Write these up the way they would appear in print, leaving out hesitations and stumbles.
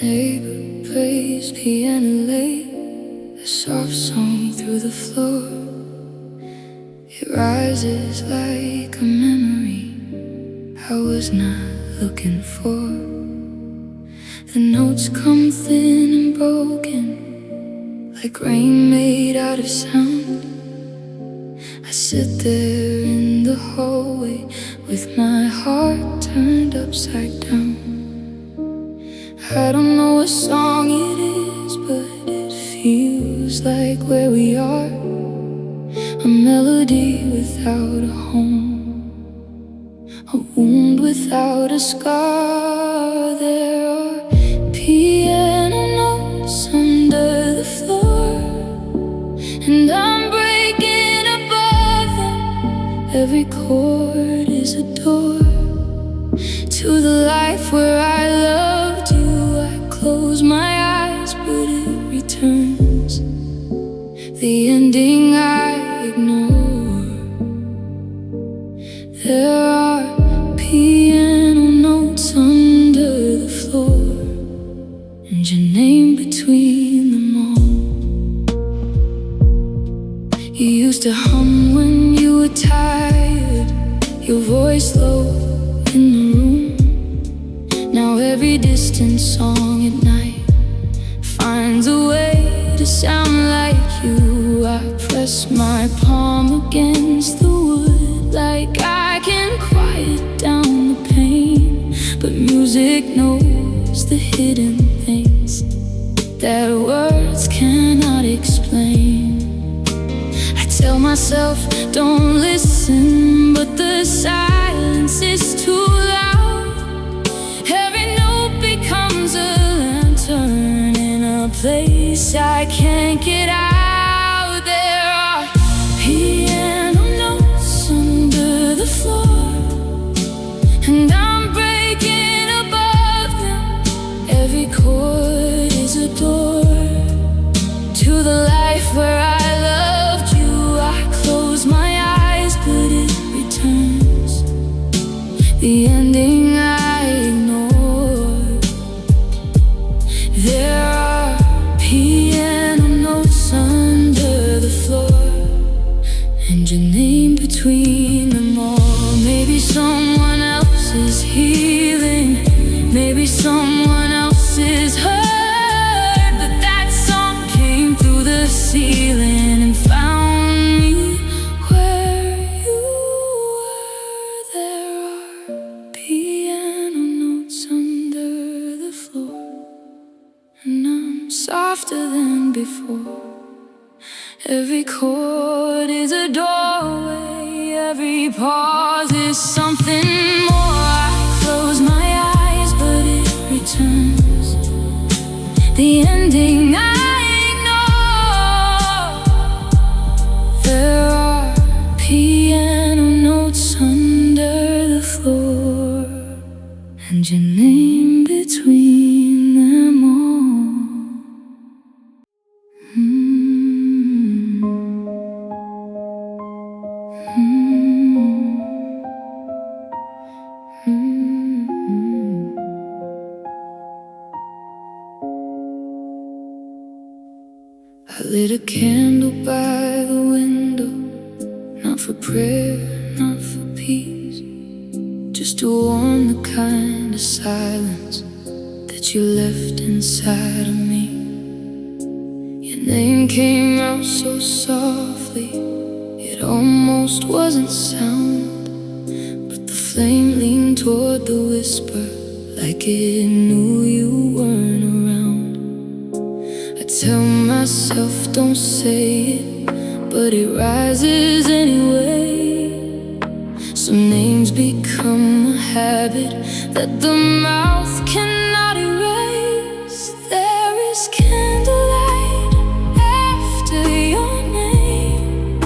Neighbor plays piano late, a soft song through the floor. It rises like a memory I was not looking for. The notes come thin and broken, like rain made out of sound. I sit there in the hallway with my heart turned upside down. I don't know what song it is, but it feels like where we are. A melody without a home, a wound without a scar. There are piano notes under the floor, and I'm breaking above them. Every chord is a door to the life where I loved you. I close my eyes, but it returns. The ending I ignore. There are piano notes under the floor, and your name between them all. You used to hum when you were tired, your voice low in the room. Now every distant song at night finds a way to sound like you. I press my palm against the wood, like I can quiet down the pain. But music knows the hidden things that words cannot explain. I tell myself don't listen, but the silence is too loud. Every note becomes a lantern in a place I can't get out. There are piano notes under the floor, and I'm breaking above them. Every chord is a door to the life where I loved you. I close my eyes, but it returns. The ending I ignore. There are piano notes under the floor, and your name between them all. Maybe someone else is healing, maybe someone else is hurt, but that song came through the ceiling and found me where you were. There are piano notes under the floor, and I'm softer than before. Every chord is a doorway, every pause is something more. I close my eyes, but it returns. The ending I ignore. There are piano notes under the floor, and your name between them all. I lit a candle by the window, not for prayer, not for peace, just to warm the kind of silence that you left inside of me. Your name came out so softly, it almost wasn't sound, but the flame leaned toward the whisper, like it knew you weren't around. I tell myself don't say it, but it rises anyway. Some names become a habit that the mouth cannot erase. There is candlelight after your name,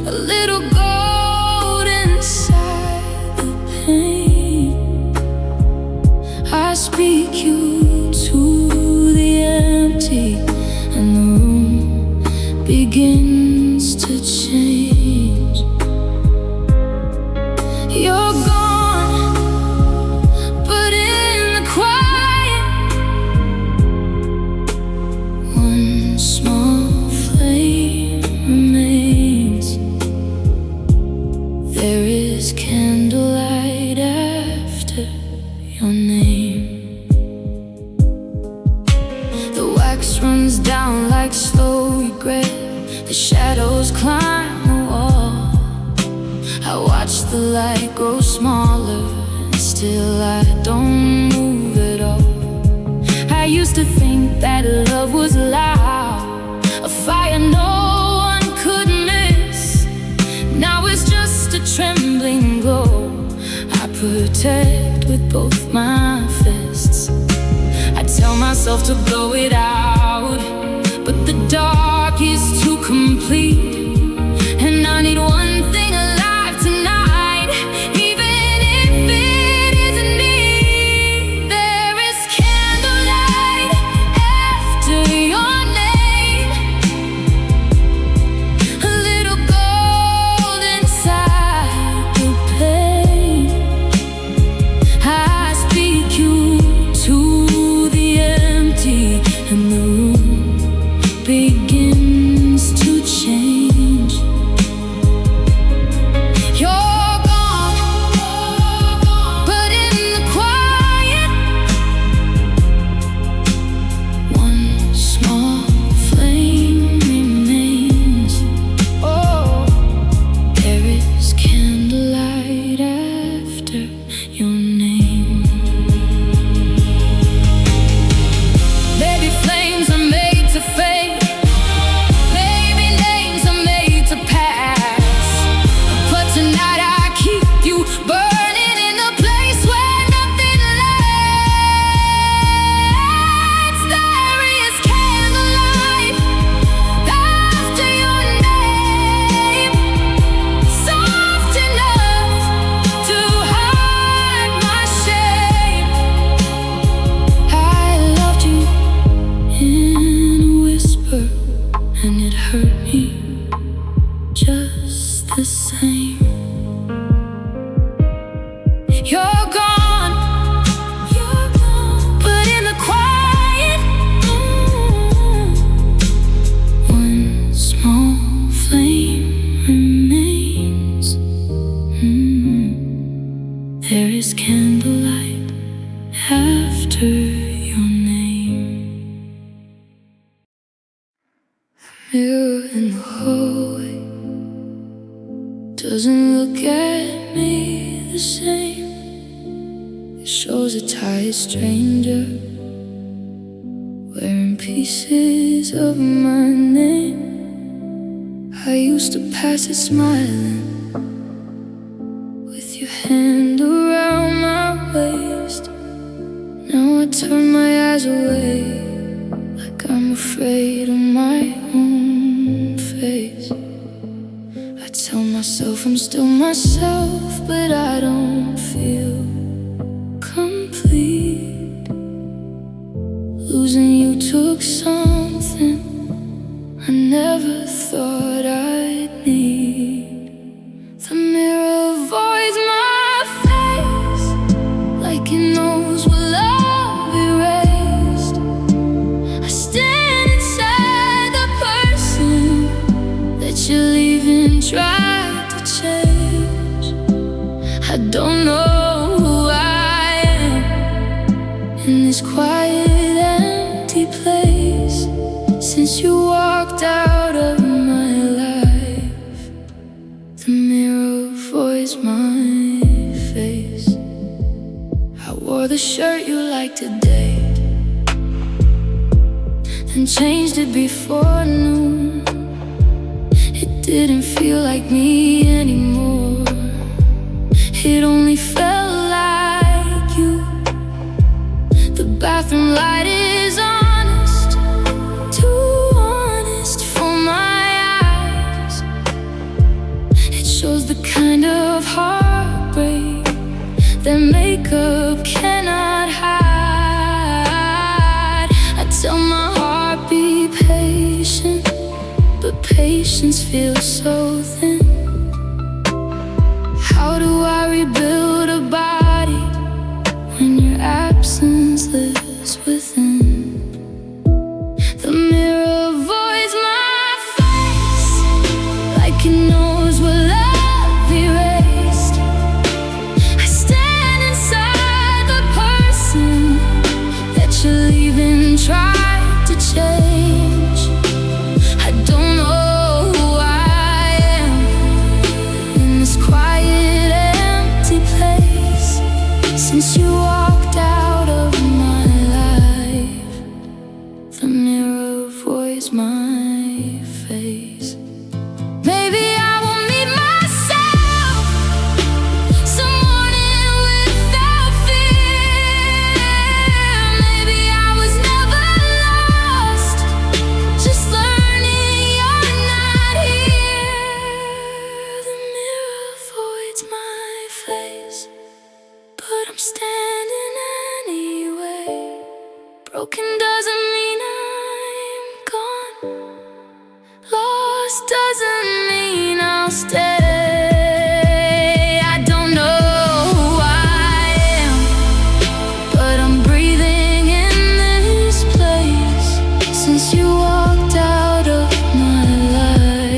a little gold inside the pain. I speak you to the empty, and the room begins to change. You're gone, but in the quiet your name. The wax runs down like slow regret. The shadows climb the wall. I watch the light grow smaller, and still I don't move at all. I used to think that love was loud, a fire no one could miss. Now it's just a trembling glow I protect with both my fists. I tell myself to blow it out, but the dark is too complete. And I need one thing alive tonight, even if it isn't me. There is candlelight after your name, a little gold inside the pain. I speak you to the empty, and the room begins to change. You're gone, but in the quiet, one small flame remains. Oh, there is candlelight after your name. Baby, flames are made to fade. Baby, names are made to pass. But tonight I keep you burning in the place where nothing lasts. There is candlelight after your name, soft enough to hide my shame. I loved you in a whisper, and it hurt me just the same. You're gone, but in the quiet, one small flame remains. There is candlelight after your name. Mirror in the hallway doesn't look at me the same. It shows a tired stranger wearing pieces of my name. I used to pass it smiling, with your hand around my waist. Now I turn my eyes away, like I'm afraid of my own face. I tell myself I'm still myself, but I don't feel complete. Losing you took something I never thought I'd need. The mirror avoids my face, like it knows what love erased. I stand inside the person that you leave and try to change. I don't know who I am in this quiet, empty place. Since you walked out of my life, the mirror avoids my face. I wore the shirt you liked today, then changed it before noon. It didn't feel like me anymore. It only felt like you. The bathroom light is honest, too honest for my eyes. It shows the kind of heartbreak that makeup cannot hide. I tell my heart be patient, but patience feels so thin. How do I rebuild a body when your absence lives within? The mirror avoids my face, like it knows what love erased. I stand inside the person Broken doesn't mean I'm gone. Lost doesn't mean I'll stay. I don't know who I am, but I'm breathing in this place since you walked out of my life.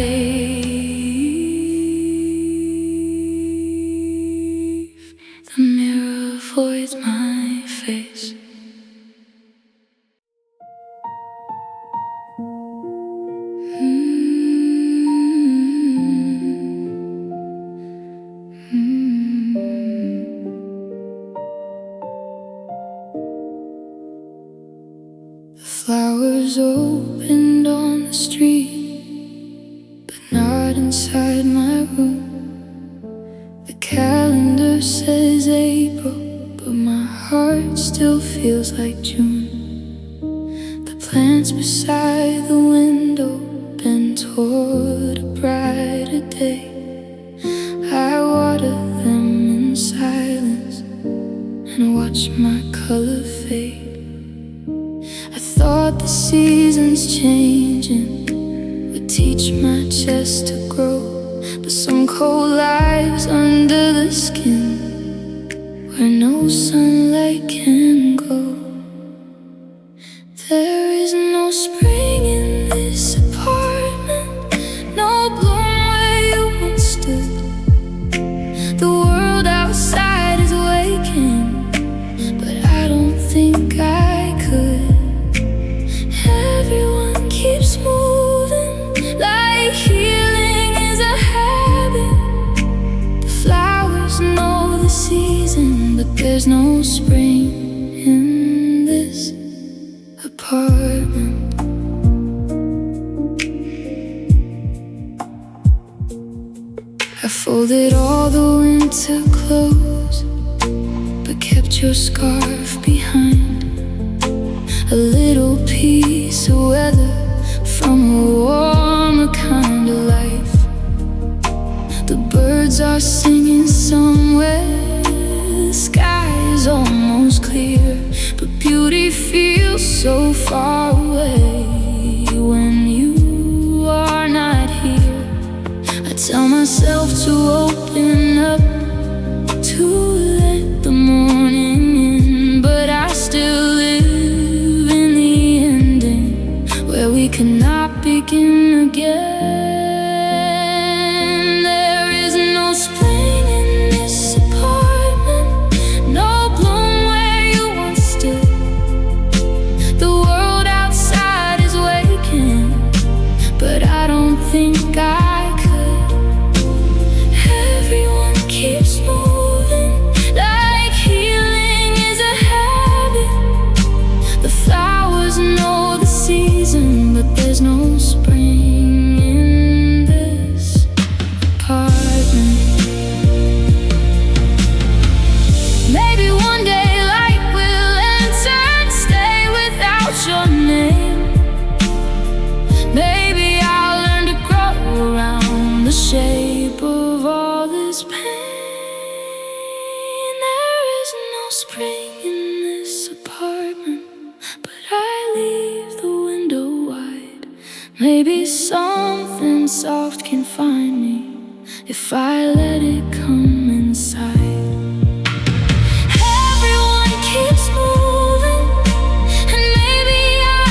The mirror avoids my face. The flowers opened on the street, but not inside my room. The calendar says April, but my heart still feels like June. The plants beside the window bend toward a brighter day. I water them in silence and watch my color fade. I thought the seasons changing would teach my chest to grow, but some cold lives under the skin where no sunlight can go. There is no spring in this apartment, no bloom where you once stood. The world outside is waking, but I don't think I could. Everyone keeps moving like healing is a habit. The flowers know the season, but there's no spring in this apartment. I folded all the winter clothes, but kept your scarf behind. A little piece of weather from a warmer kind of life. The birds are singing somewhere, the sky is almost clear, but beauty feels so far away when you are not here. I tell myself to open up, to let the morning in, but I still live in the ending where we cannot begin again. There is no spring in this apartment, no bloom where you once stood. The world outside is waking, but I don't think I could. Everyone keeps moving like healing is a habit. The flowers know the season, but there's no spring in this apartment. Maybe one day light will enter and stay without your name. Maybe I'll learn to grow around the shape of all this pain. There is no spring in this apartment, but I leave the window wide. Maybe something soft can find me if I let it come inside. Everyone keeps moving, and maybe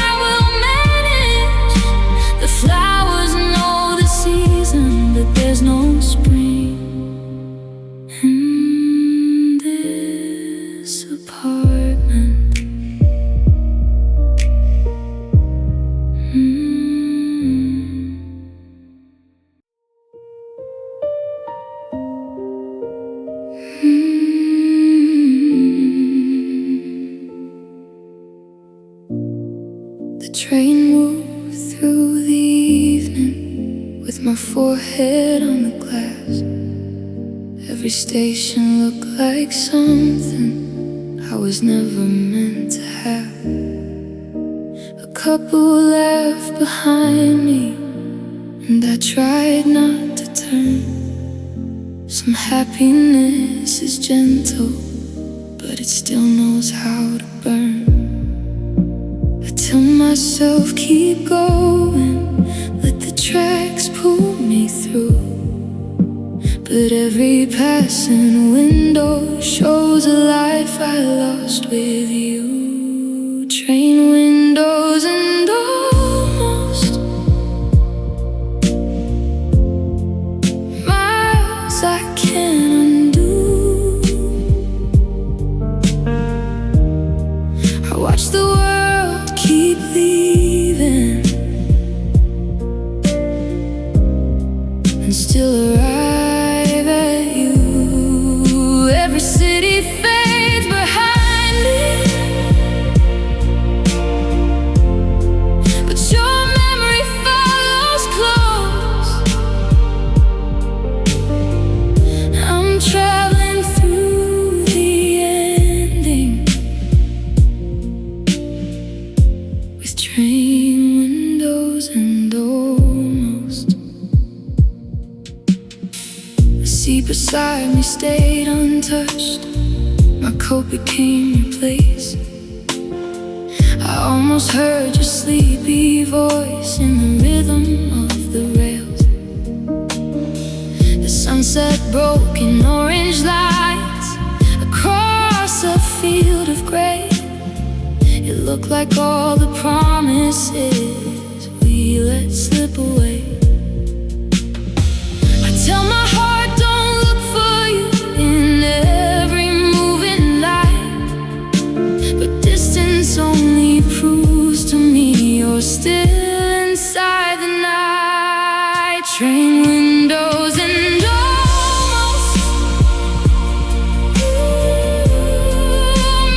I will manage. The flowers know the season, but there's no spring in this apartment. The train moved through the evening with my forehead on the glass. Every station looked like something I was never meant to have. A couple left behind me, and I tried not to turn. Some happiness is gentle, but it still knows how to burn. myself keep going, let the tracks pull me through. But every passing window shows a life I lost with you. Train windows and almost miles I can't undo. I watch the world keep leaving and still arrive at you. Every city fades behind me, but your memory follows close. I'm traveling through the ending with train windows and almost. The seat beside me stayed untouched, my coat became your place. I almost heard your sleepy voice in the rhythm of the rails. The sunset broke in orange lights across a field of gray. It looked like all the promises we let slip away. I tell my heart don't look for you in every moving light, but distance only proves to me you're still inside the night. Train windows and almost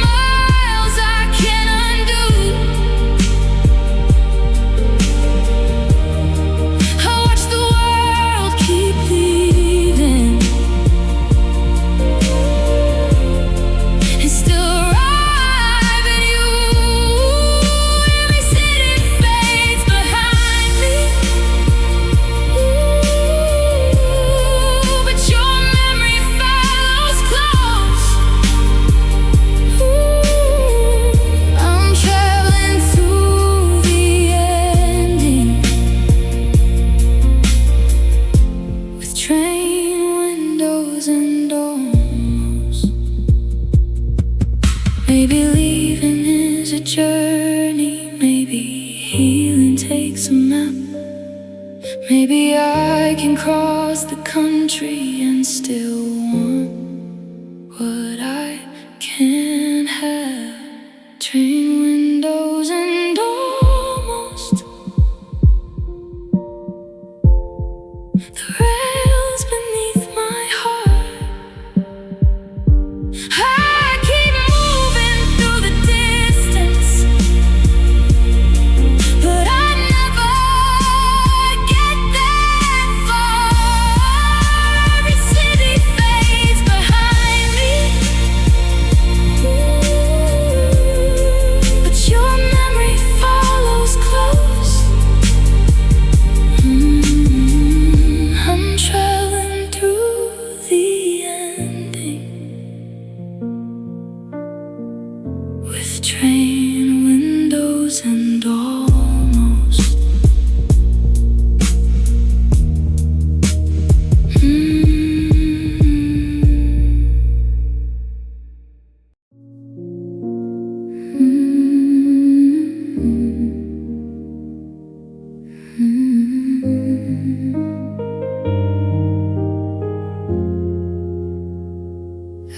miles I can't undo. I watch the world keep leaving and still arrive at you. Every city fades behind me, but your memory follows close. I'm traveling through the ending with train windows and almost. Maybe leaving is a journey, maybe healing takes a map. Maybe I can cross the country and still want what I can't have. Train windows and almost the rails beneath my heart. I keep moving through the distance, but I never get that far. Every city fades behind me, but your memory follows close. I'm traveling through the ending with train windows and almost.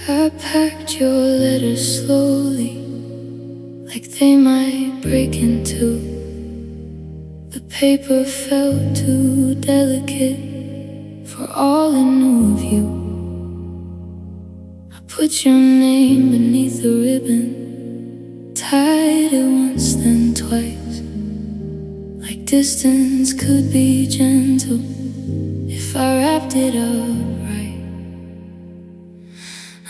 I packed your letters slowly, like they might break in two. The paper felt too delicate for all I knew of you. I put your name beneath the ribbon, tied it once then twice, like distance could be gentle if I wrapped it up right.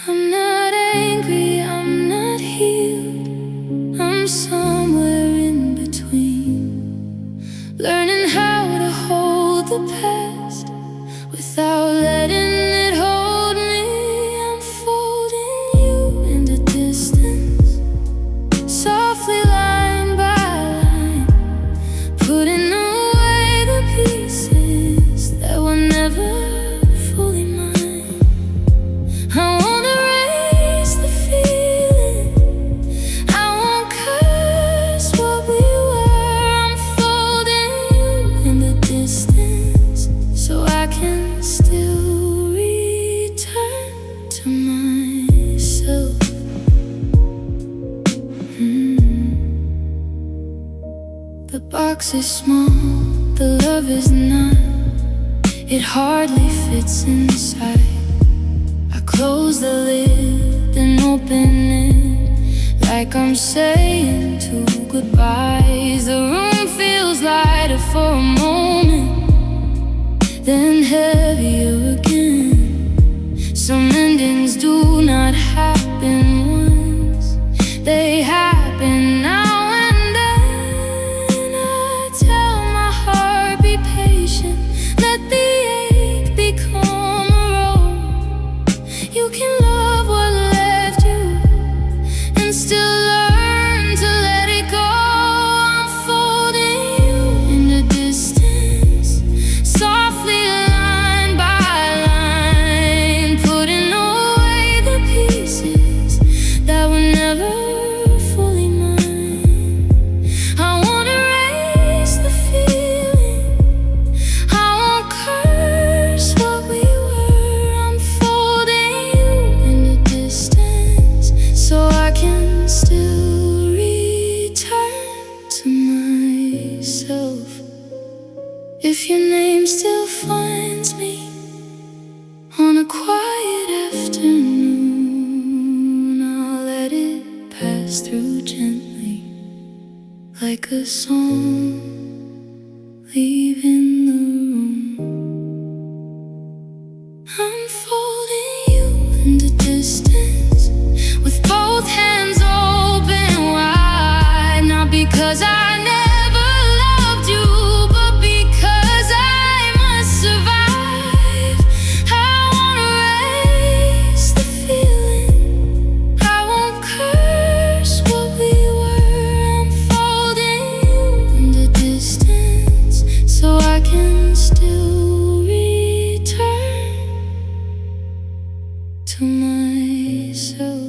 I'm not angry, I'm not healed, I'm somewhere in between, learning how to hold the past without letting it hold me. I'm folding you into distance, softly line by line, box is small, the love is not. It hardly fits inside. I close the lid and open it, like I'm saying two goodbyes. The room feels lighter for a moment, then heavier again. Some endings do not happen once, they happen now and then. I tell my heart, be patient, let the ache become a road. You can love what left you and still learn to let it go. I'm folding you in the distance, softly line by line, putting away the pieces that were never fully mine. I won't erase the feeling, I won't curse what we were. I'm folding you in the distance, so I can still return to myself. If your name still finds me on a quiet afternoon, I'll let it pass through gently, like a song leaving the room. I'm folding you in the distance, with both hands open wide, not because I never loved you, but because I must survive. I won't erase the feeling, I won't curse what we were. I'm folding you in the distance, so I can still return to myself.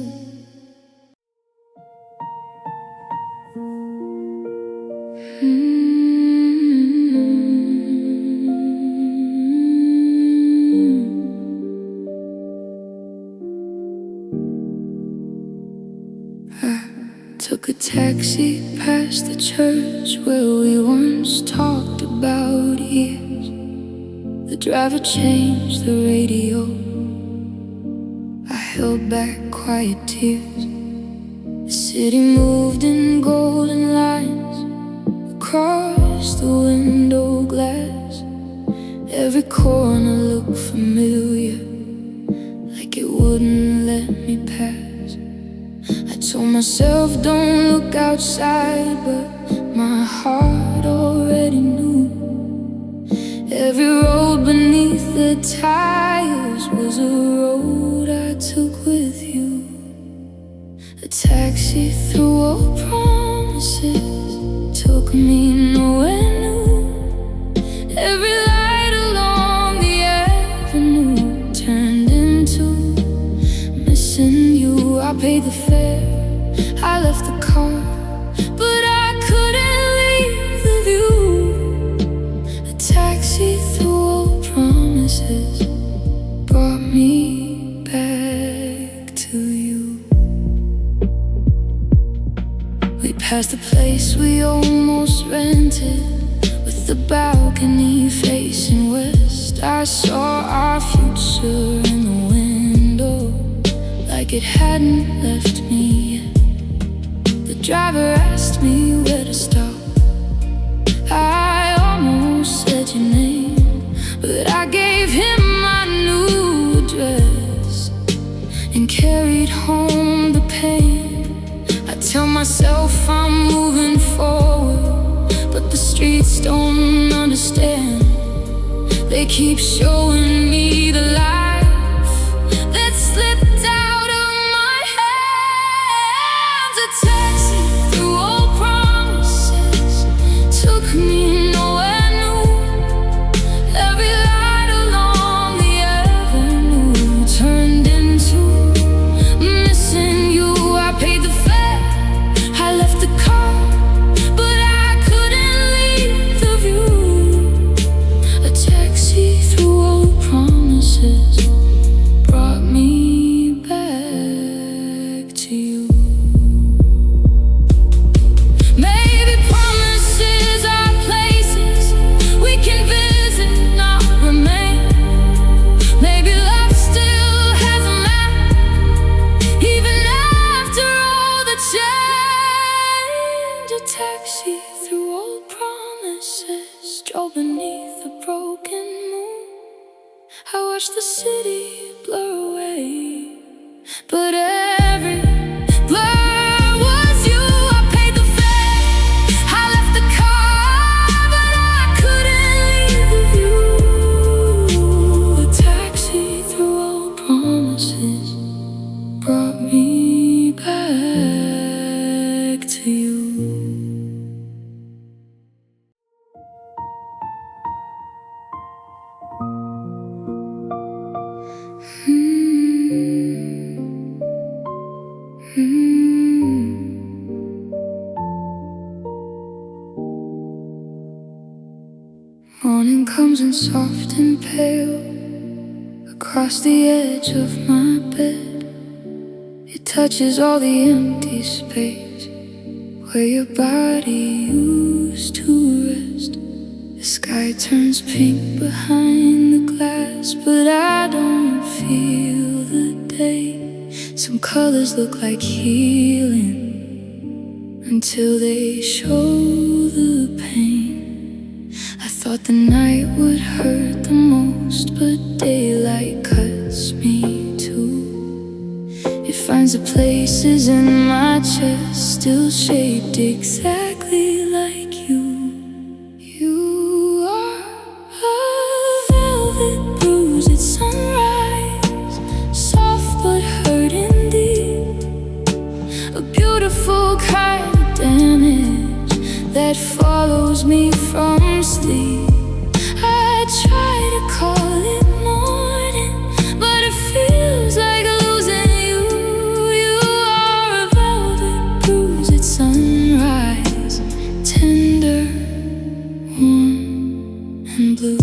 Took a taxi past the church where we once talked about years. The driver changed the radio, I held back quiet tears. The city moved in golden lines across the window glass. Every corner looked familiar, like it wouldn't let me pass. I told myself don't look outside, but my heart already knew. Every road beneath the tires was a road I took with you. A taxi through old promises took me nowhere new. Every light along the avenue turned into missing you. I paid the fare, I left the car, but I couldn't leave the view. A taxi through old promises brought me back to you. We passed the place we almost rented, with the balcony facing west. I saw our future in the window, like it hadn't left me yet. The driver asked me where to stop. I almost said your name, but I gave him my new address and carried home the pain. I tell myself I'm moving forward, but the streets don't understand. They keep showing me the life that slipped out of my hands. A taxi through old promises took me nowhere new. Every light along the avenue turned into missing you. I paid the fare, I left the car, but I couldn't leave the view. A taxi through old promises taxi through old promises, drove beneath a broken moon. I watched the city blur away, but every blur was you. I paid the fare, I left the car, but I couldn't leave the view. A taxi through old promises brought me back to you. Morning comes in soft and pale across the edge of my bed. It touches all the empty space where your body used to rest. The sky turns pink behind the glass, but I don't feel the day. Some colors look like healing until they show the pain. I thought the night would hurt the most, but daylight cuts me too. It finds the places in my chest still shaped exactly like you. You are a velvet bruise at sunrise, soft but hurting deep. A beautiful kind of damage that follows me from sleep. I try to call it morning, but it feels like losing you. You are a velvet bruise at sunrise, tender, warm, and blue.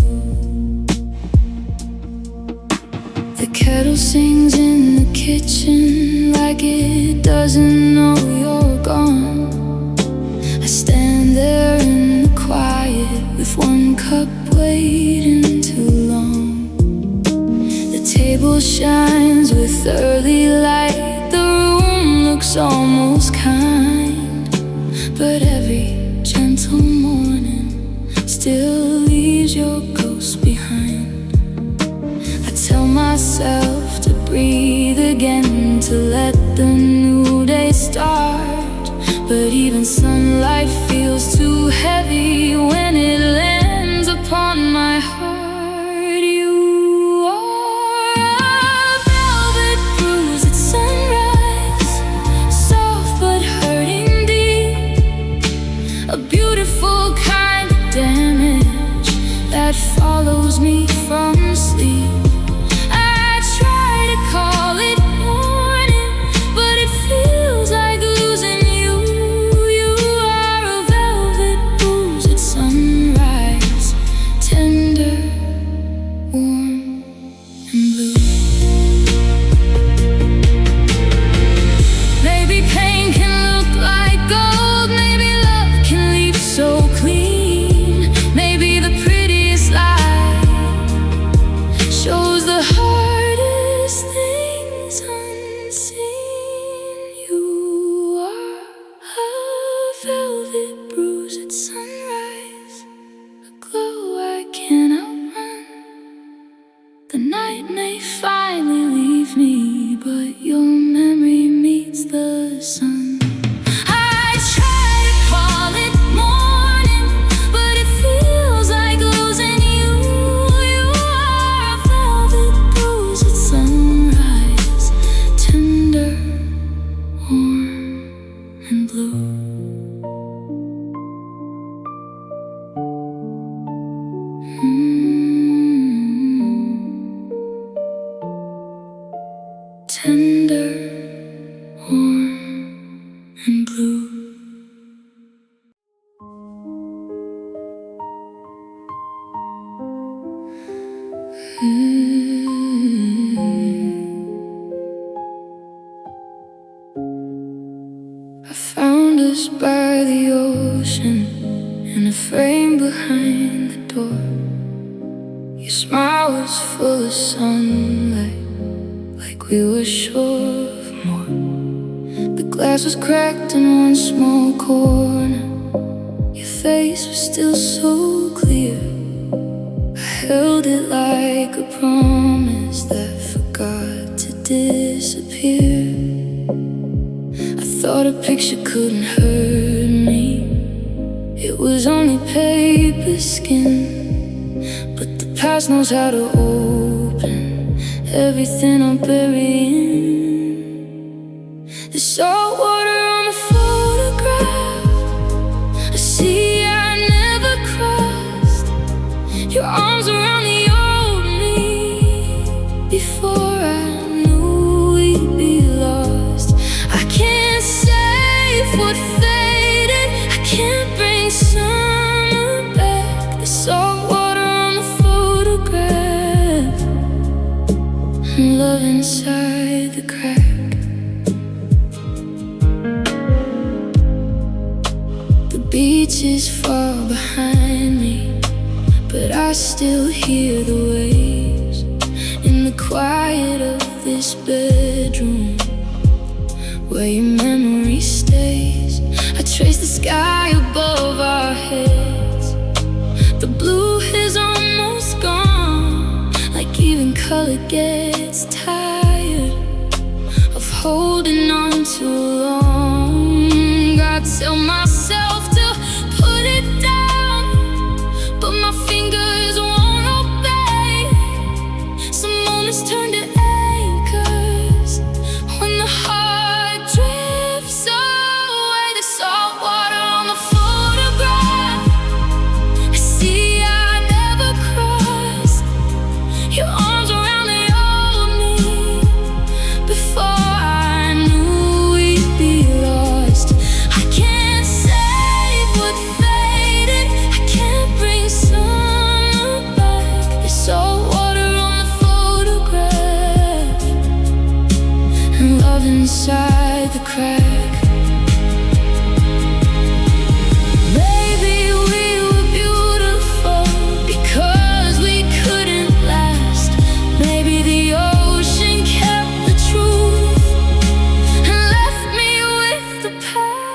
The kettle sings in the kitchen like it doesn't know you're gone. I stand there in the quiet with one cup waiting too long. The table shines with early light, the room looks almost kind, but every gentle morning still leaves your ghost behind. I tell myself to breathe again, to let the new day start, but even sunlight feels too heavy when it lands upon my heart. You are a velvet bruise at sunrise, soft but hurting deep. A beautiful kind of damage that follows me from sleep. I try to call it morning, but it feels like losing you. You are a velvet bruise at sunrise, tender, warm, and blue. Maybe pain can look like gold, maybe love can leave so clean. Maybe the prettiest light shows the hardest things unseen. You are a velvet bruise at sunrise, a glow I can't outrun. The night may finally leave me, but your memory meets the sun. I try to call it morning, but it feels like losing you. You are a velvet bruise at sunrise, tender, warm, and blue. Tender, warm, and blue. I found us by the ocean in a frame behind the door. Your smile was full of sunlight, like we were sure of more. The glass was cracked in one small corner, face was still so clear. I held it like a promise that forgot to disappear. I thought a picture couldn't hurt me, it was only paper skin. But the past knows how to open everything I'm burying. The salt water on the photograph, a sea I never crossed. Your arms around the old me before I knew we'd be lost. I can't save what faded, I can't bring summer back. The salt water on the photograph, and love inside the crack. The beach is far behind me, but I still hear the waves in the quiet of this bedroom where your memory stays. I trace the sky above our heads, the blue is almost gone, like even color gets tired of holding on too long. God, tell myself to put it down, but my fingers won't obey. Some moments turn to anchors when the heart drifts away. The salt water on the photograph, a sea I never crossed. Your arms around the old me before I knew we'd be lost. I can't save what faded, I can't bring summer back. The salt water on the photograph, and love inside the crack. Maybe we were beautiful because we couldn't last. Maybe the ocean kept the truth and left me with the past.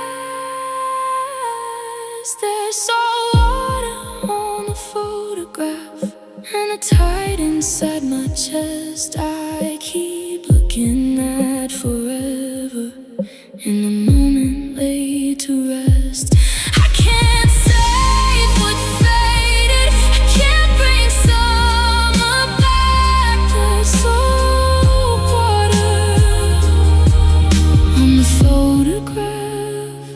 There's salt water on the photograph, and a tide inside my chest I keep looking at forever, in a moment laid to rest. I can't save what faded, I can't bring summer back. There's salt water on the photograph,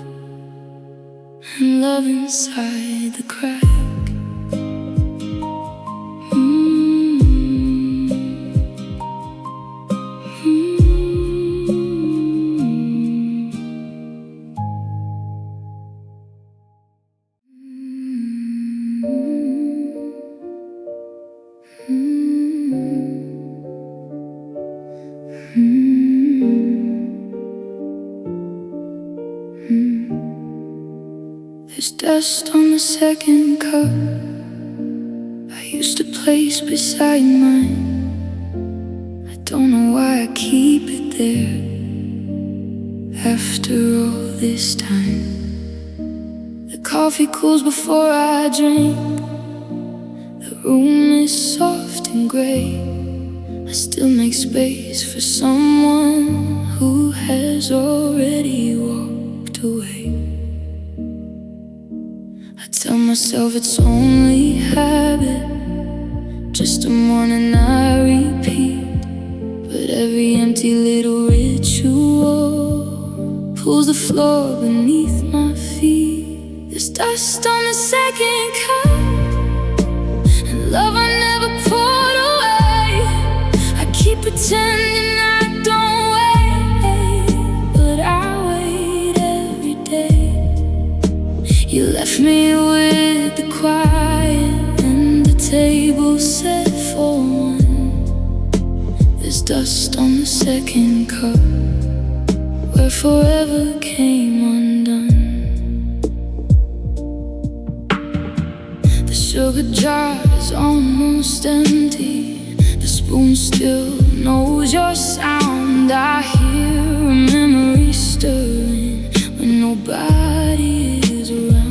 and love inside the crack. There's dust on the second cup I used to place beside mine. I don't know why I keep it there after all this time. The coffee cools before I drink, the room is soft and gray. I still make space for someone who has already walked away. I tell myself it's only habit, just a morning I repeat. But every empty little ritual pulls the floor beneath my feet. There's dust on the second cup, and love I never poured away. I keep pretending I don't wait, but I wait every day. You left me with the quiet and the table set for one. There's dust on the second cup where forever came undone. The sugar jar is almost empty, the spoon still knows your sound. I hear a memory stirring when nobody is around.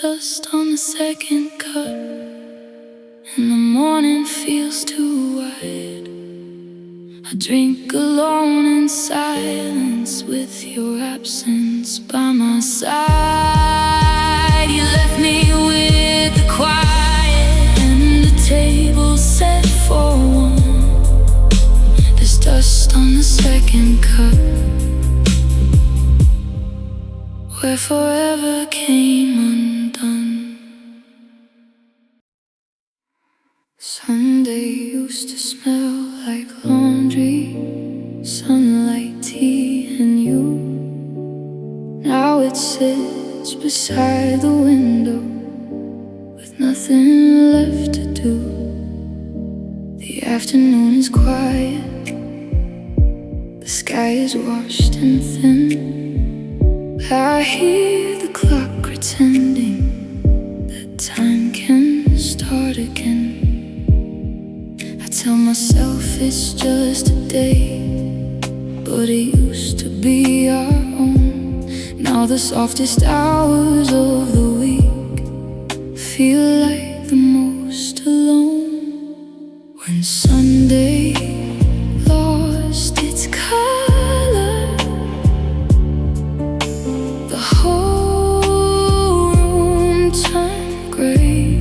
dust on the second cut, and the morning feels too wide. I drink alone in silence with your absence by my side. You left me with the quiet and the table set for one. There's dust on the second cup, where forever came undone. Sunday used to smell like laundry, sunlight, tea, and you. Now it sits beside the window with nothing left to do. The afternoon is quiet, the sky is washed and thin. I hear the clock pretending that time can start again. I tell myself it's just a day, but it used to be our own. Now the softest hours of the week feel like the most alone. When Sunday lost its color, the whole room turned gray.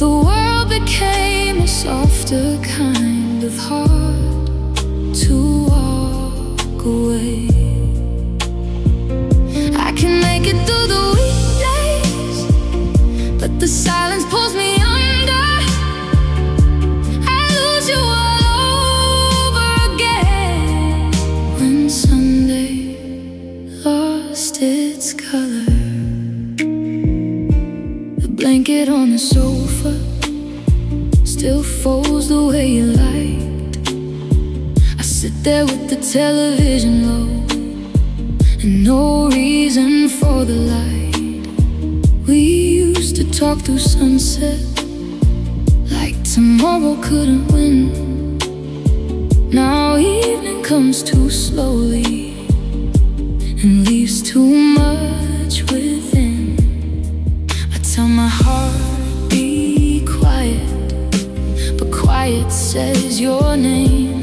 The world became a softer kind of hard to walk away. I can make it through the weekdays, but the silence pulls me under. I lose you all over again. When Sunday lost its color, the blanket on the sofa still folds the way you liked. I sit there with the television low and no reason for the light. We used to talk through sunset like tomorrow couldn't win. Now evening comes too slowly and leaves too much within. I tell my heart, be quiet, but quiet says your name.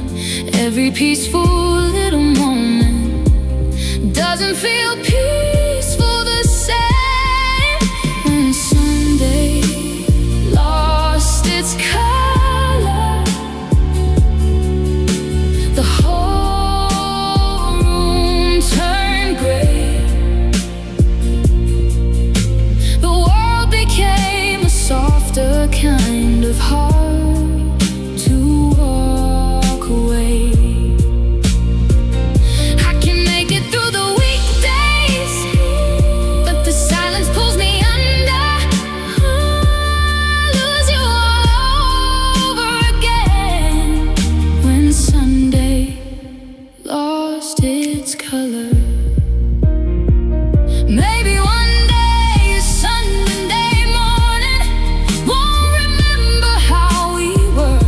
Every peaceful little moment doesn't feel peaceful the same. When Sunday lost its color, the whole room turned gray. The world became a softer kind of hard to walk away. I can make it through the weekdays, but the silence pulls me under. I lose you all over again. When Sunday lost its color, maybe one day a Sunday morning won't remember how we were.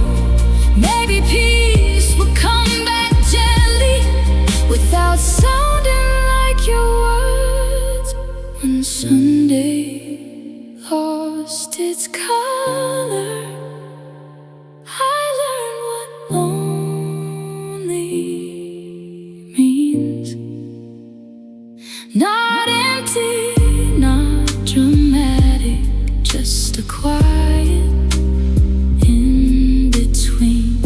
Maybe peace will come back gently without sounding like your words. When Sunday lost its color, I learned what lonely means. Not empty, not dramatic, just a quiet in between.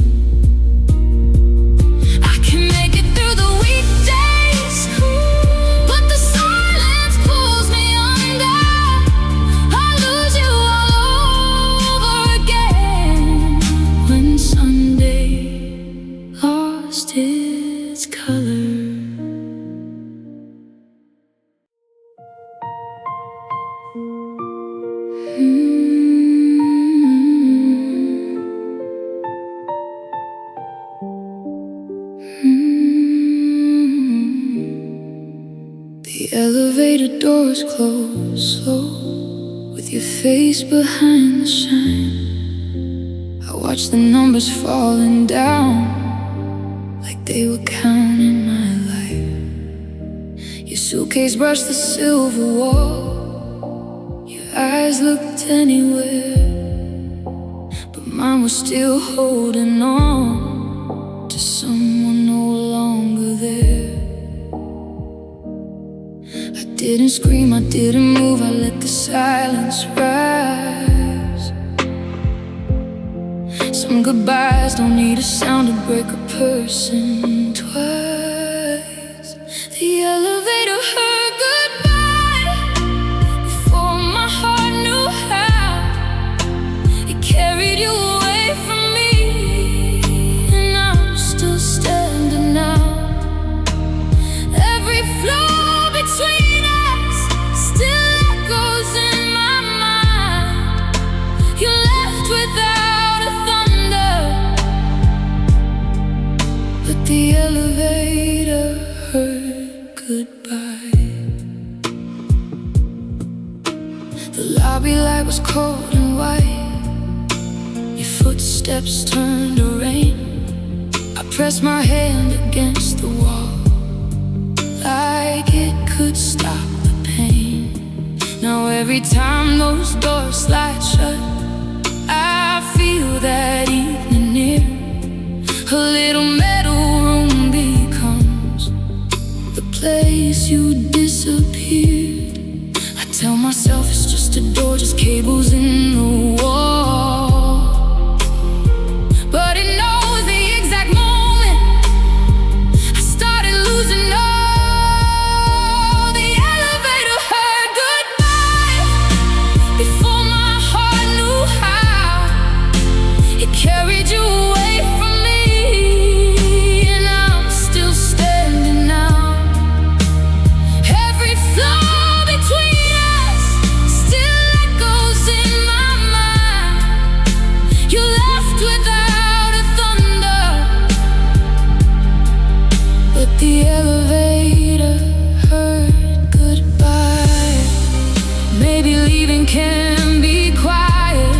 I can make it through the weekdays, but the silence pulls me under. I lose you all over again. When Sunday lost its color. The elevator doors close slow, with your face behind the shine. I watch the numbers falling down like they were counting my life. Your suitcase brushed the silver wall. Your eyes looked anywhere, but mine was still holding on to someone no longer there. I didn't scream, I didn't move, I let the silence rise. Some goodbyes don't need a sound to break a person twice. The elevator heard goodbye before my heart knew how. It carried you away from me, and I'm still standing now. Every floor between us still echoes in my mind. You left without a thunder, but the elevator heard goodbye. The lobby light was cold and white. Your footsteps turned to rain. I pressed my hand against the wall, like it could stop the pain. Now every time those doors slide shut, I feel that evening near. A little metal room becomes the place you disappeared. I tell myself it's just a door, just cables in the wall, but it knows the exact moment I started losing all. The elevator heard goodbye before my heart knew how. It carried you away from me, and I'm still standing now. Every floor between us still echoes in my mind. You left without a thunder, but the elevator heard goodbye. Maybe leaving can be quiet.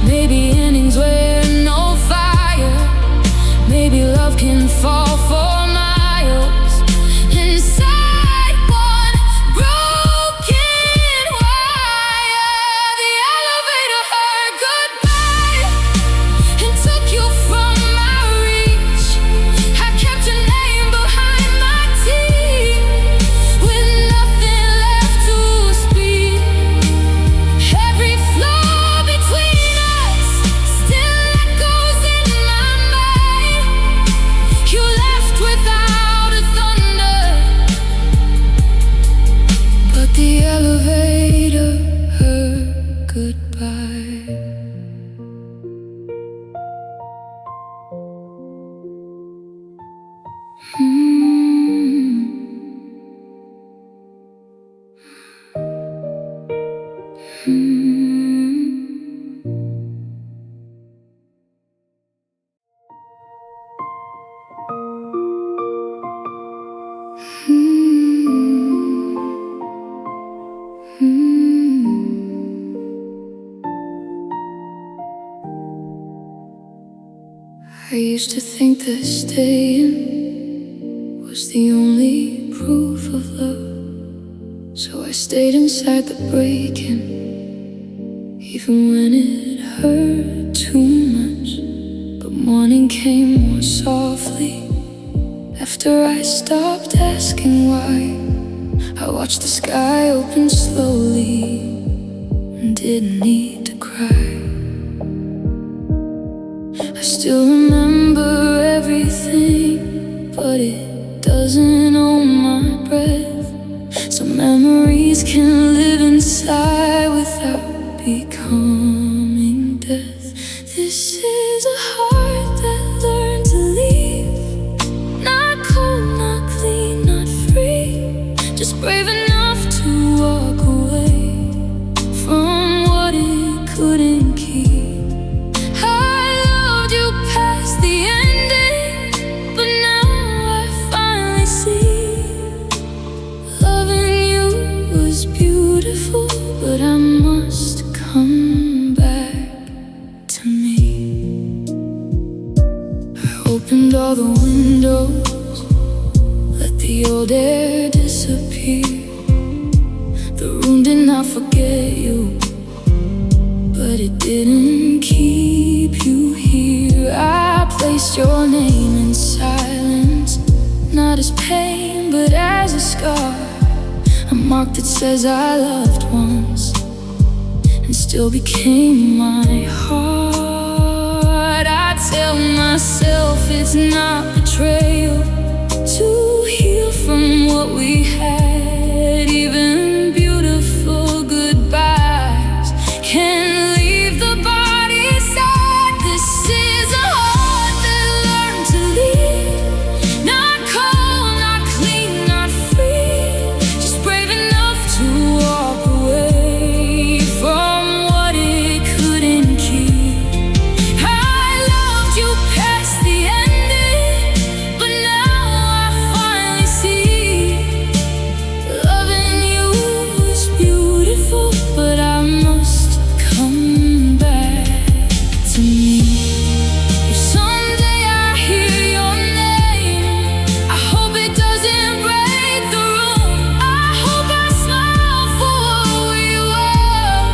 Maybe endings where no fire. Maybe love can fall for miles inside one broken wire. The elevator heard goodbye and took you from my reach. I kept your name behind my teeth with nothing left to speak. Every floor between us still echoes in my mind. You left without a thunder, but the elevator heard goodbye. I used to think that staying was the only proof of love, so I stayed inside the breaking, even when it hurt too much. But morning came more softly after I stopped asking why. I watched the sky open slowly and didn't need to cry. I still remember everything, but it doesn't own my breath. Some memories can live inside without becoming death. This is a heart that learned to leave, not cold, not clean, not free, just brave enough to walk away from what it couldn't keep. But I must come back to me. I opened all the windows, let the old air disappear. disappear. The room did not forget you, but it didn't keep you here. I placed your name in silence, not as pain but as a scar, a mark that says I loved once and still became my heart. I tell myself it's not betrayal to heal from what we had. Even beautiful goodbyes can leave the body sad. This is a heart that learned to leave, not cold, not clean, not free, just brave enough to walk away from what it couldn't keep. I loved you past the ending, but now I finally see loving you was beautiful, but I must come back to me. If someday I hear your name, I hope it doesn't break the room. I hope I smile for who you are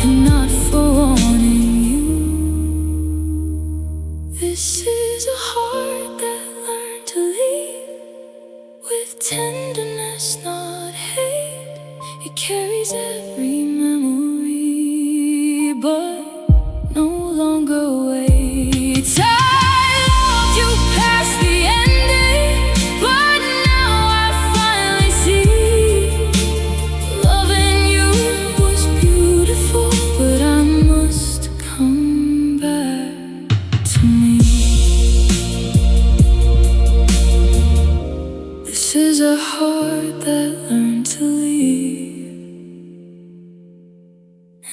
and not for wanting you. This is a heart that learned to leave with tenderness, not hate. It carries every memory, but no longer waits. I loved you past the ending, but now I finally see loving you was beautiful, but I must come back to me. This is a heart that learned to leave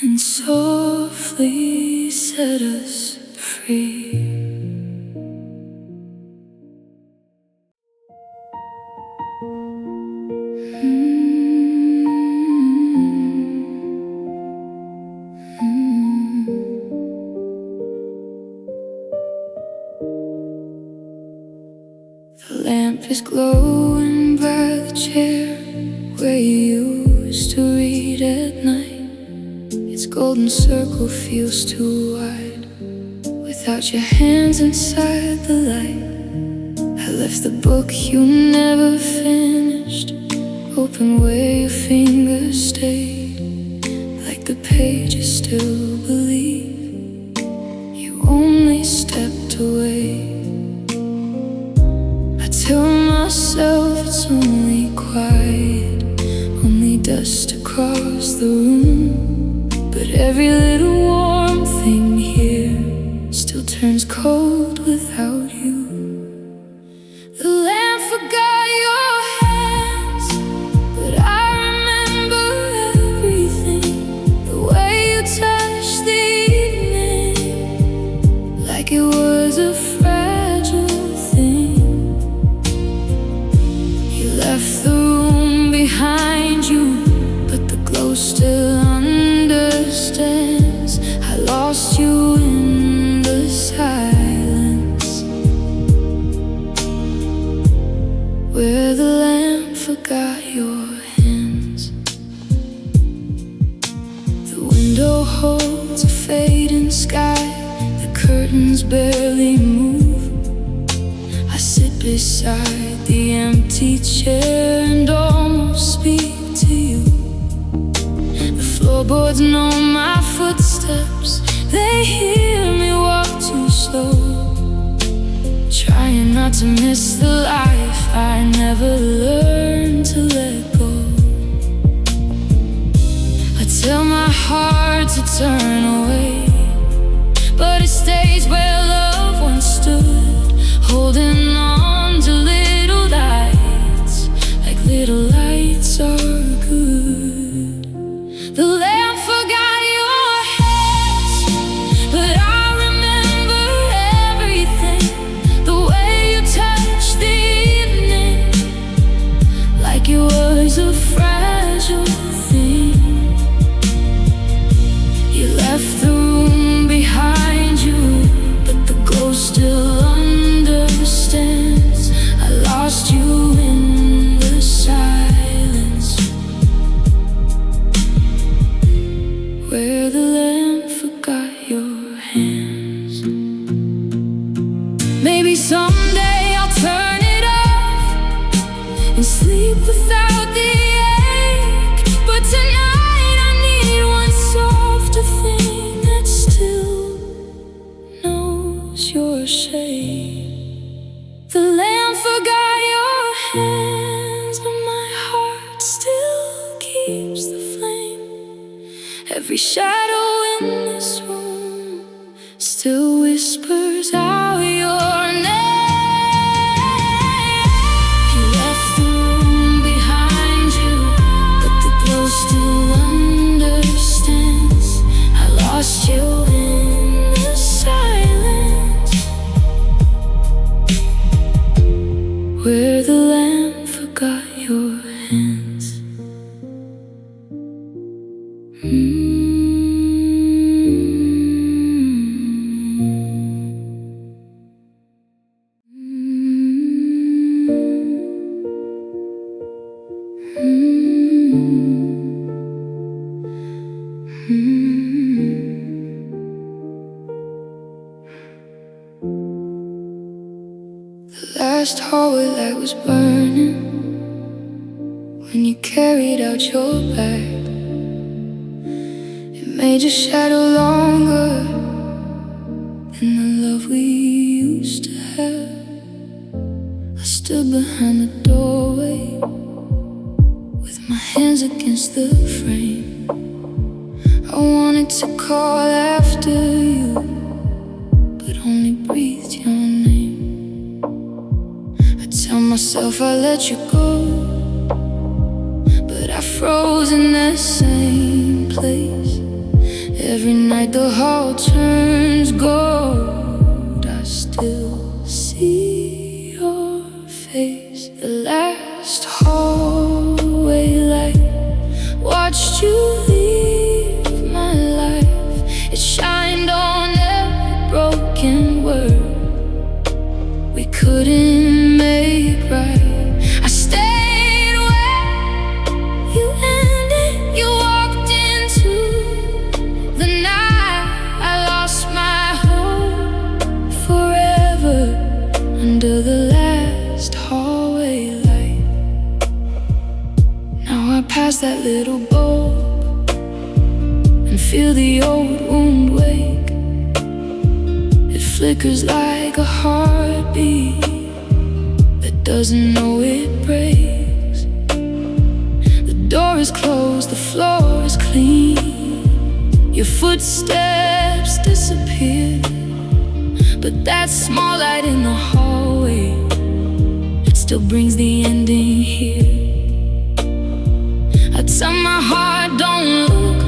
and softly set us free. The lamp is glowing by the chair where you used to read at night. Its golden circle feels too wide without your hands inside the light. I left the book you never finished open where your fingers stayed, like the pages still believe you only stepped away. I tell myself it's only quiet, only dust across the room, but every little warm thing here still turns cold without you. The lamp forgot your hands, but I remember everything. The way you touched the evening, like it was a fragile thing. You left the room behind you, but the glow still understands. I lost you in the silence, where the lamp forgot your hands. The window holds a fading sky, the curtains barely move. I sit beside the empty chair and almost speak to you. The floorboards know my footsteps, they hear me walk too slow, trying not to miss the life I never learned to let go. I tell my heart to turn away, but it stays where love once stood, holding on to little lights, like little lights are good. The lamp forgot your hands, but I remember everything. The way you touched the evening, like it was a fragile thing. You left the Every shadow in this room still whispers out your name. You left the room behind you, but the glow still understands. I lost you in the silence, where the lamp forgot your hands. The last hallway light was burning when you carried out your bag. It made your shadow longer than the love we used to have. I stood behind the doorway with my hands against the frame. I wanted to call after you, but only breathed your name. I tell myself I let you go, but I froze in that same place. Every night the hall turns gold, I still see your face. The last hallway light watched you leave my life. It shined on every broken word we couldn't make right. I stayed where you ended. You walked into the night. I lost my hope forever under the last hallway light. Now I pass that little bulb and feel the old wound wake. It flickers like a heartbeat that doesn't know it breaks. The door is closed, the floor is clean. Your footsteps disappear, but that small light in the hallway still brings the ending here. I tell my heart don't look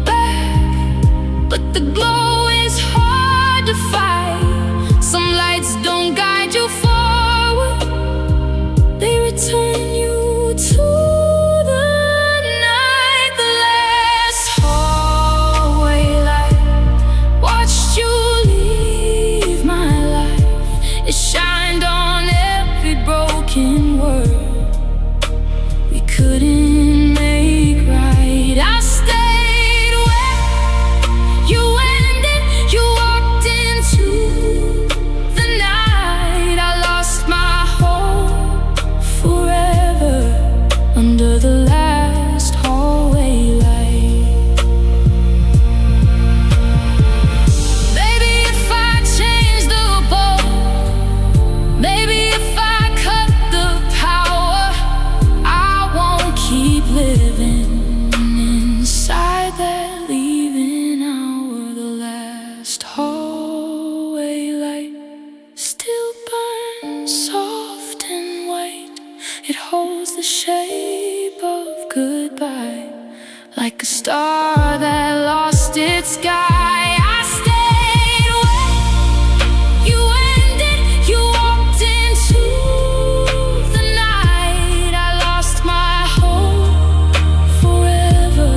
back, but the glow is hard to fight. Some lights don't guide you forward, they return you to the night. The last hallway light watched you leave my life. It shined on every broken word we couldn't make right. I stayed where you ended. You walked into the night. I lost my hope forever under the last hallway light. Baby, if I change the bulb, maybe if I cut the power, I won't keep living inside that leaving hour. The last hallway light still burns soft and white. It holds the shape of goodbye, like a star that lost its sky. I stayed where you ended. You walked into the night. I lost my hope forever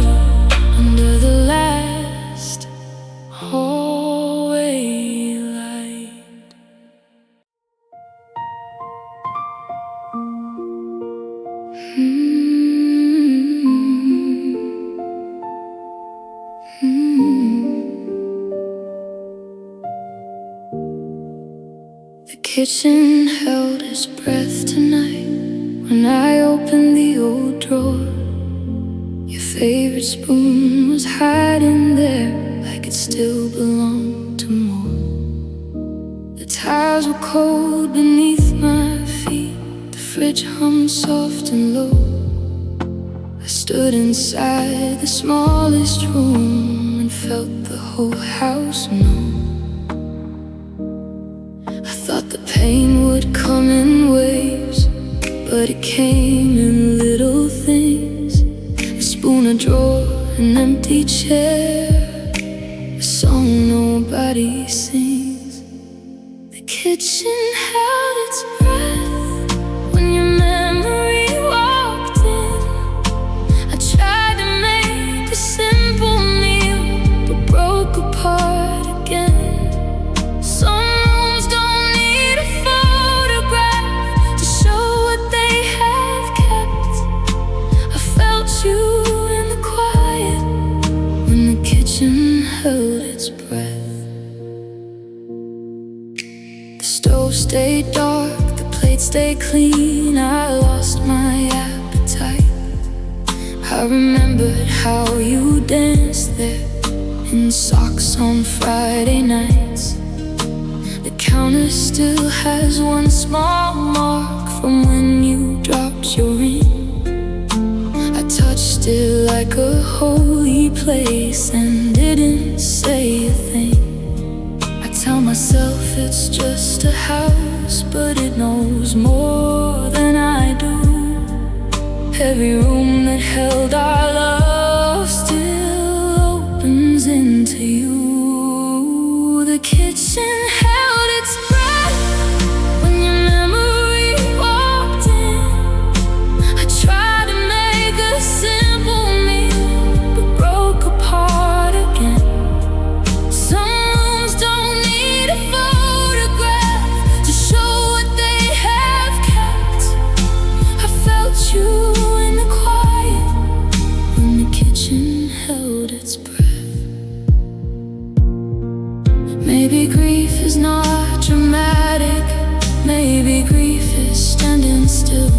under the last hallway light. The kitchen held its breath tonight when I opened the old drawer. Your favorite spoon was hiding there like it still belonged to more. The tiles were cold beneath my feet. The fridge hummed soft and low. I Stood inside the smallest room and felt the whole house know. I thought the pain would come in waves, but it came in little things. A spoon, a drawer, an empty chair, a song nobody sings. The kitchen held its breath when your memory walked in. I tried to make a simple meal, but broke apart again. Some rooms don't need a photograph to show what they have kept. I felt you in the quiet when the kitchen held its breath. The stove stayed dark, the plates stayed clean. I lost my appetite. I remembered how you danced there in socks on Friday nights. The counter still has one small mark from when you dropped your ring. I touched it like a holy place and didn't say a thing. I tell myself it's just a house, but it knows more than I do. Every room that held our love still opens into you. The kitchen held its breath when your memory walked in. I tried to make a simple meal, but broke apart again. Some rooms don't need a photograph to show what they have kept. I felt you in the quiet when the kitchen held its breath. Maybe grief is not dramatic. Maybe grief is standing still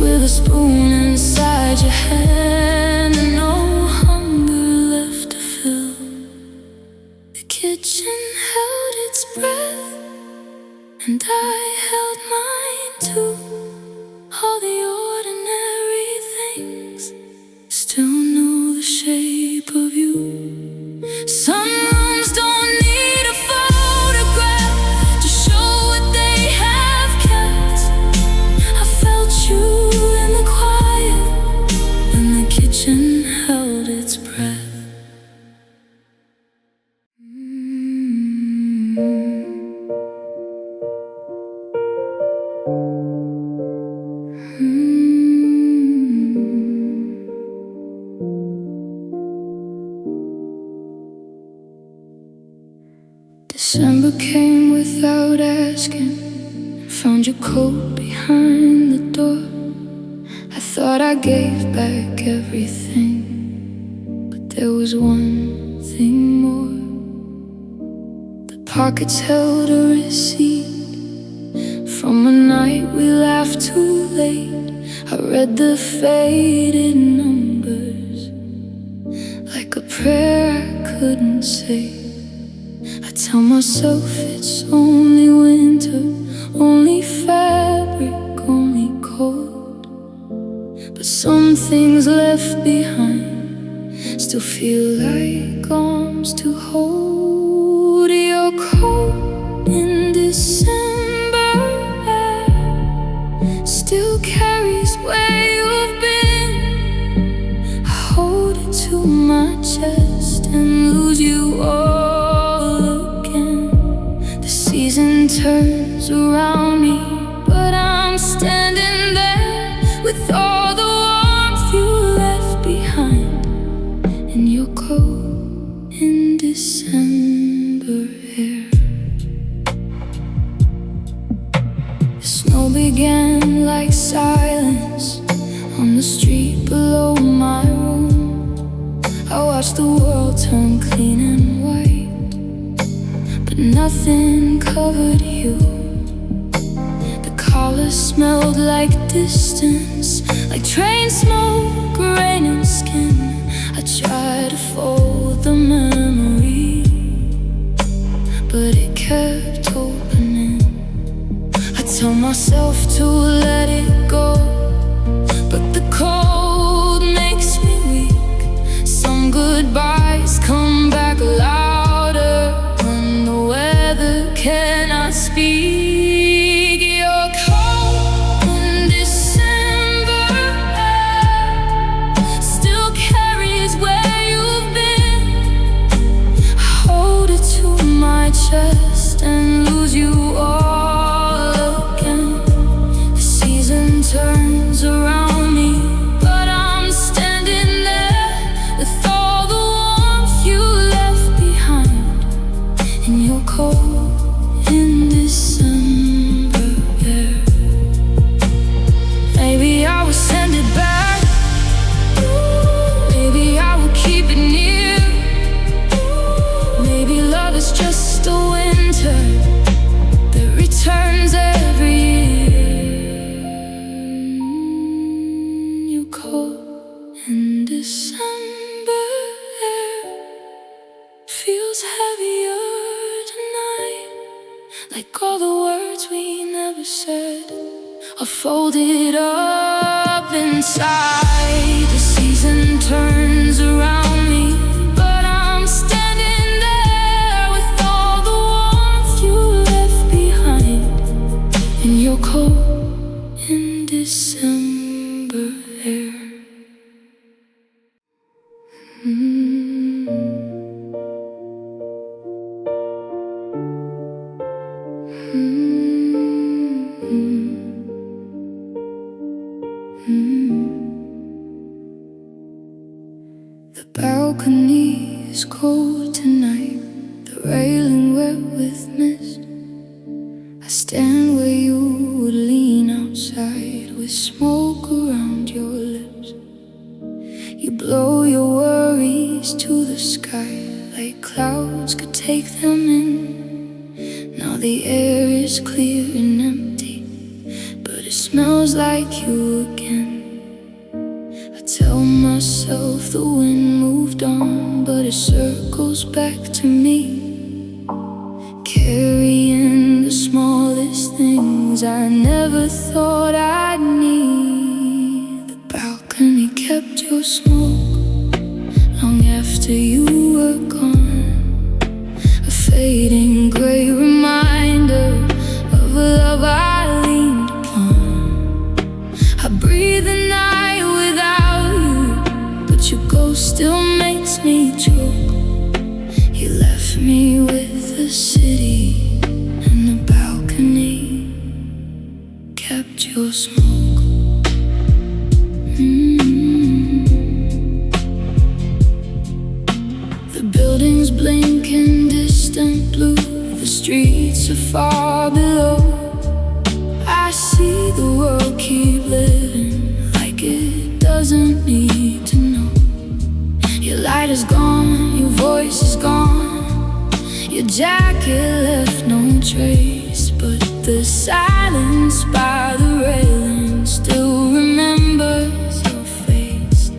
with a spoon inside your hand and no hunger left to fill. The kitchen held its breath and I held mine too. All the ordinary things still know the shape of you. Some rooms don't need a photograph to show what they have kept. I felt you in the quiet when the kitchen held its breath. December came without asking, found your coat behind the door. I thought I gave back everything, but there was one thing more. The pockets held a receipt from a night we laughed too late. I read the faded numbers like a prayer I couldn't say. I tell myself it's only winter, only fabric, only cold. But some things left behind still feel like arms to hold. Your coat in December air still carries where you've been. I hold it to my chest and lose you all again. The season turns around me, but I'm standing there with all the warmth you left behind in your coat in December air. The snow began like silence on the street below my room. I watched the world turn clean and white, but nothing covered you. The collar smelled like distance, like train smoke, rain and skin. I tried to fold the memory, but it kept opening. I tell myself to let it go, but the cold goodbyes come back louder when the weather cannot speak. Your cold in December air still carries where you've been. I hold it to my chest and lose you all again. The season turns around me, but I'm standing there with all the warmth you left behind in your cold in December air. Maybe I will send it back, maybe I will keep it near. Maybe love is just a winter that returns every year. You cold in December air feels heavier tonight, like all the words we never said are folded up inside. The season turns around me, but I'm standing there with all the warmth you left behind in your cold in December air. The balcony is cold tonight, the railing wet with mist. I stand where you would lean outside with smoke around your lips. You blow your worries to the sky like clouds could take them in. Now the air is clear and empty, but it smells like you again. I tell myself the wind moved on, but it circles back to me, carrying the smallest things I never thought I'd need. The balcony kept your smoke long after you were gone, a fading gray reminder of a love I leaned upon. I breathe the night without you, but your ghost still makes me choke. You left me with the city, and the balcony kept your smoke. The buildings blink in distant blue, the streets are far below. I see the world keep living like it doesn't need to know. Your light is gone, your voice is gone, your jacket left no trace, but the silence by the railing still remembers your face.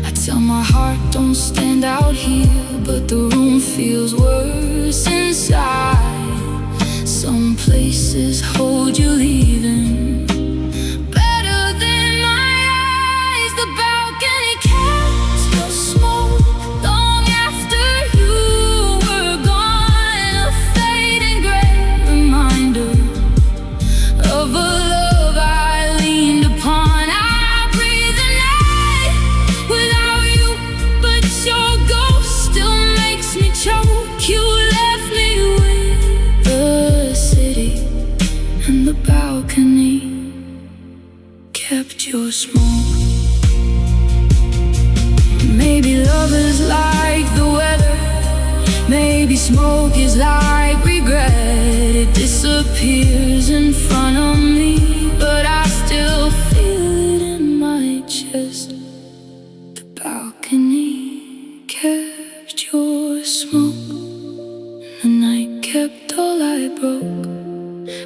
I tell my heart don't stand out here, but the room feels worse inside. Some places hold you leaving better than my eyes. The balcony kept your smoke long after you were gone, a fading gray reminder of a love I leaned upon. I breathe the night without you, but your ghost still makes me choke. You left me with the city, and the balcony kept your smoke. Maybe love is like the weather, maybe smoke is like regret. It disappears in front of me, but I still feel it in my chest. The balcony kept your smoke, the night kept all I broke.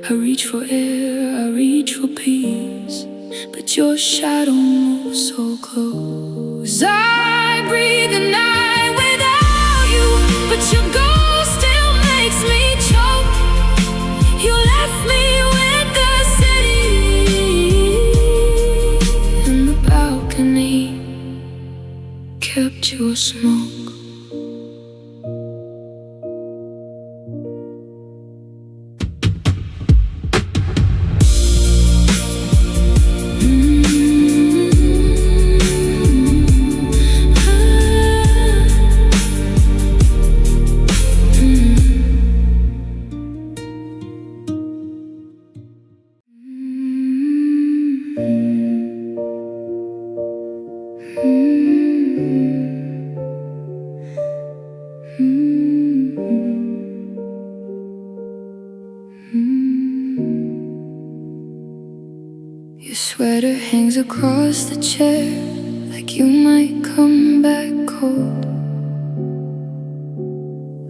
I reach for air, I reach for peace, but your shadow moves so close. I breathe the night without you, but your ghost still makes me choke. You left me with the city, and the balcony kept your smoke. Your sweater hangs across the chair like you might come back cold.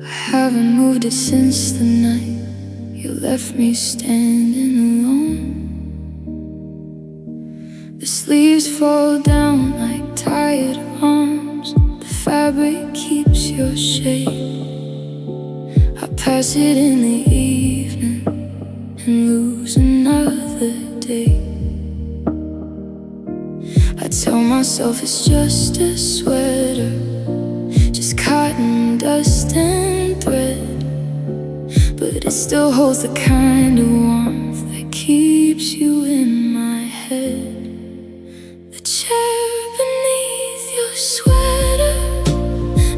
I haven't moved it since the night you left me standing alone. The sleeves fall down like tired arms. The fabric keeps your shape. I pass it in the evening and lose another day. I tell myself it's just a sweater, just cotton, dust and thread, but it still holds the kind of warmth that keeps you in my head. The chair beneath your sweater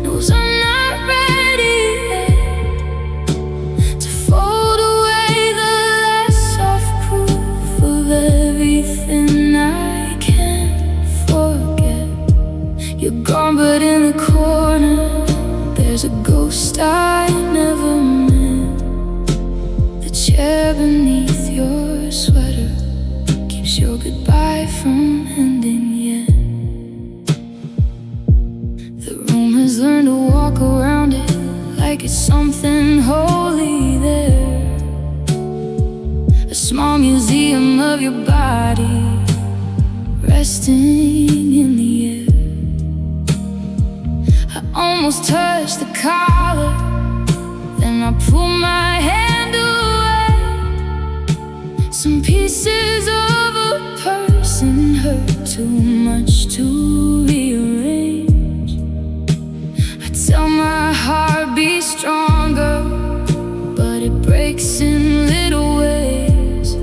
knows I'm not ready yet to fold away the last soft proof of everything I can't forget. You're gone, but in the corner there's a ghost I never met. The chair beneath your sweater keeps your goodbye from ending yet. The room has learned to walk around it like it's something holy there, a small museum of your body resting in the air. I almost touched the collar, then I pull my hand away. Some pieces of a person hurt too much to rearrange. I tell my heart be stronger, but it breaks in little ways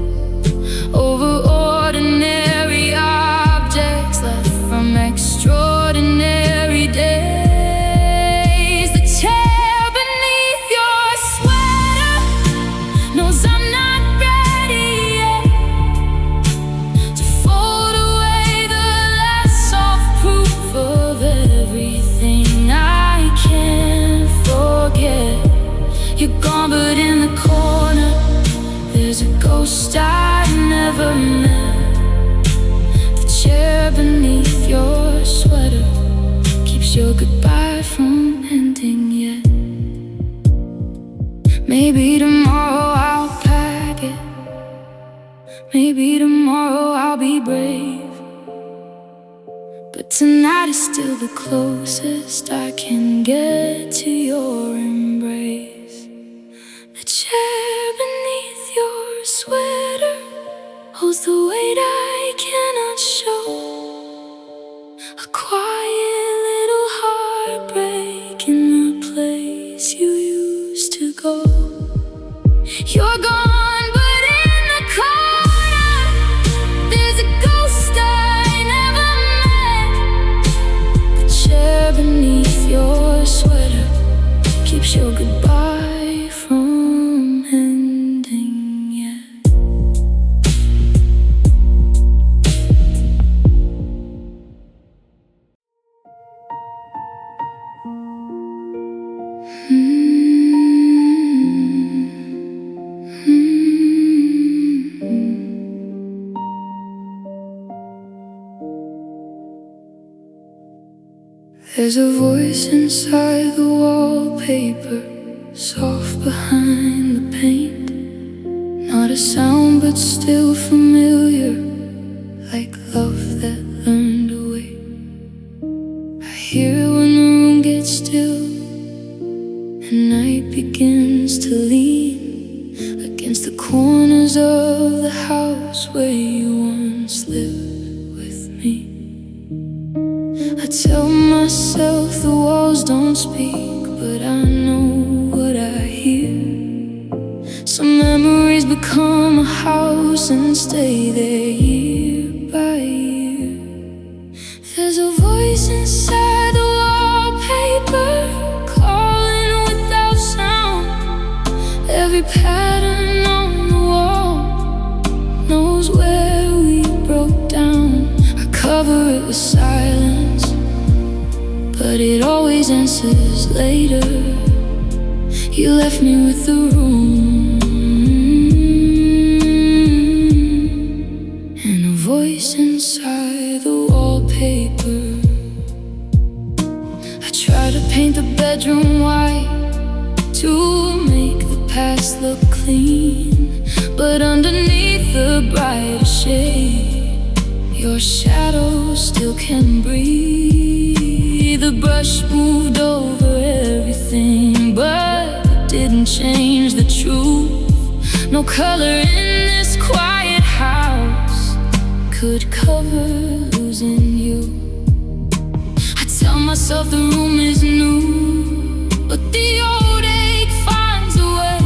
over ordinary objects left from extraordinary days. The chair beneath your sweater knows I'm not ready yet to fold away the last soft proof of everything I can't forget. You're gone, but in the corner there's a ghost I never met. The chair beneath your sweater keeps your goodbye from ending yet. Maybe tomorrow I'll pack it. Maybe tomorrow I'll be brave, but tonight is still the closest I can get to your embrace. The chair beneath your sweater holds the weight I cannot show, a quiet little heartbreak in the place you used to go. You're gone, but in the corner there's a ghost I never met. The chair beneath your sweater keeps your goodbye from ending yet. There's a voice inside the wallpaper, soft behind the paint. Not a sound but still familiar, like love that learned to wait. I hear it when the room gets still and night begins to lean against the corners of the house where you once lived with me. I tell myself the walls don't speak, but I know what I hear. Some memories become a house and stay there year by year. There's a voice inside the wallpaper, calling without sound. Every pattern on the wall knows where we broke down. I cover it with silence, but it always answers later. You left me with the room and a voice inside the wallpaper. I try to paint the bedroom white to make the past look clean, but underneath the brighter shade, your shadow still can breathe. The brush moved over everything, but it didn't change the truth. No color in this quiet house could cover losing you. I tell myself the room is new, but the old ache finds a way.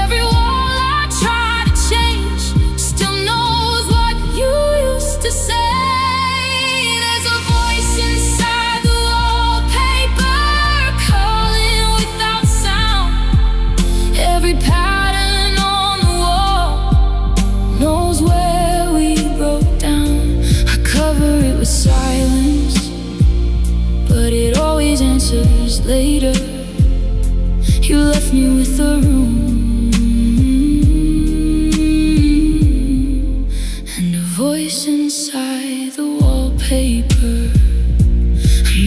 Every wall I try to change still knows what you used to say. There's a voice inside the wallpaper, calling without sound. Every pattern on the wall knows where we broke down. I cover it with silence, but it always answers later. You left me with the room and a voice inside the wallpaper.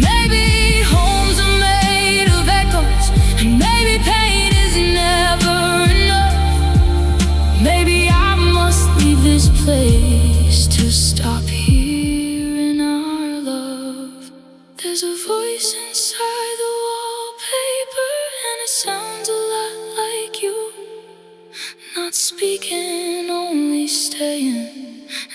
Maybe homes are made of echoes, and maybe pain is never enough. Maybe I must leave this place to stop hearing our love. There's a voice inside the wallpaper, and it sounds a lot like you. Not speaking, only staying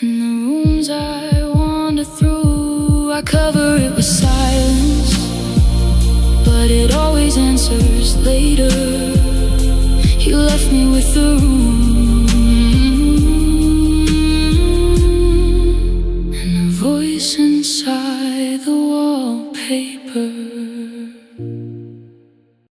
in the rooms I wander through. I cover it with silence, but it always answers later. You left me with the room and a voice inside the wallpaper.